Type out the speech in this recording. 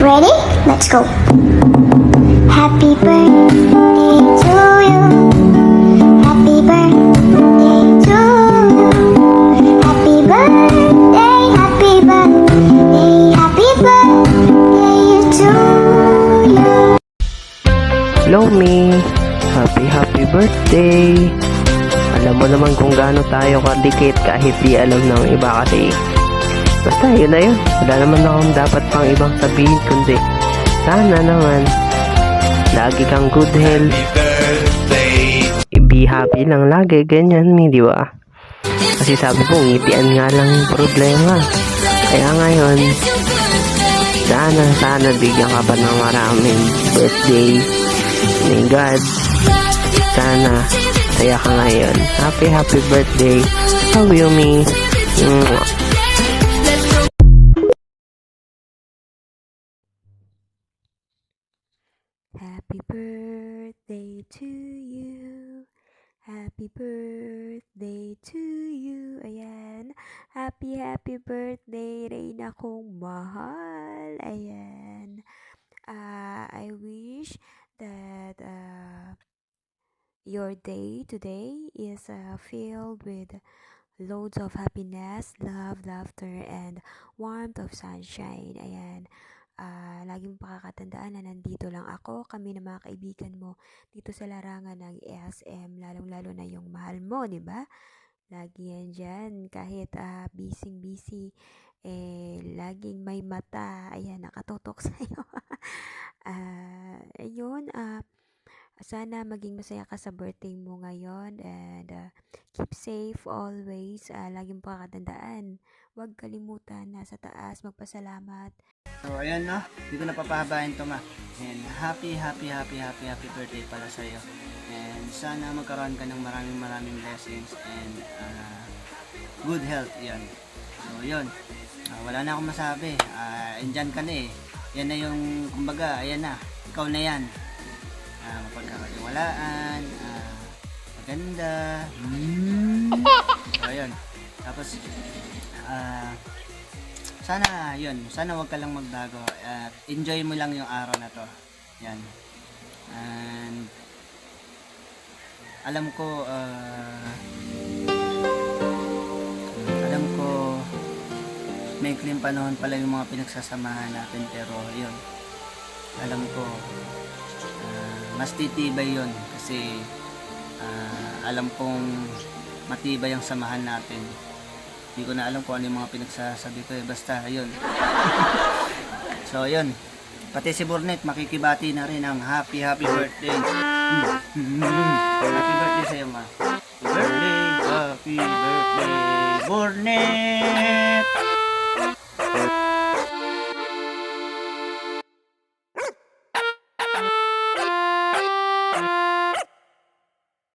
Ready? Let's go. Happy birthday to you. Happy birthday to you. Happy birthday, happy birthday, happy birthday to you. Hello, me. Happy birthday. Alam mo naman kung gaano tayo kadikit kahit di alam ng iba kasi basta yun na yun. Wala naman akong dapat pang ibang sabihin kundi sana naman lagi kang good health. Be happy lang lagi, ganyan mi, di ba? Kasi sabi ko, ngitian nga lang problema. Kaya ngayon, sana bigyan ka pa ng maraming birthday ni God. Sana saya ka ngayon. Happy birthday. Love you, me. Mwah. Happy birthday to you. Happy birthday to you. Ayan. Happy birthday, Reyna kong mahal. Ayan. I wish that your day today is filled with loads of happiness, love, laughter, and warmth of sunshine. Ayan. Lagi mong pakakatandaan na nandito lang ako, kami na mga kaibigan mo dito sa larangan ng SM, lalong-lalo na yung mahal mo, di ba? Lagi yan dyan, kahit busy, laging may mata, ayan, nakatutok sa'yo. Ayun, sana maging masaya ka sa birthday mo ngayon and keep safe always. Lagi mong pakakatandaan, huwag kalimutan na sa taas magpasalamat. So ayan no, hindi ko na papahabain to ma. And happy birthday pala sa iyo. And sana magkaroon ka ng maraming blessings and good health 'yan. So 'yun. Wala na akong masabi. Andyan ka na eh. Yan na yung kumbaga, ayan na. Ikaw na 'yan. Mapagkakatiwalaan, maganda. So ayun. Tapos sana wag ka lang magbago at enjoy mo lang yung araw na to. Yan. And alam ko may ikling panahon pala yung mga pinagsasamahan natin pero yun. Alam ko mas titibay yun kasi alam kong matibay ang samahan natin. Hindi ko na alam kung ano yung mga pinagsasabi ko eh. Basta, yun. So, yun. Pati si Bornet, makikibati na rin ang happy birthday. Happy birthday sa'yo, ma. Happy birthday, Bornet!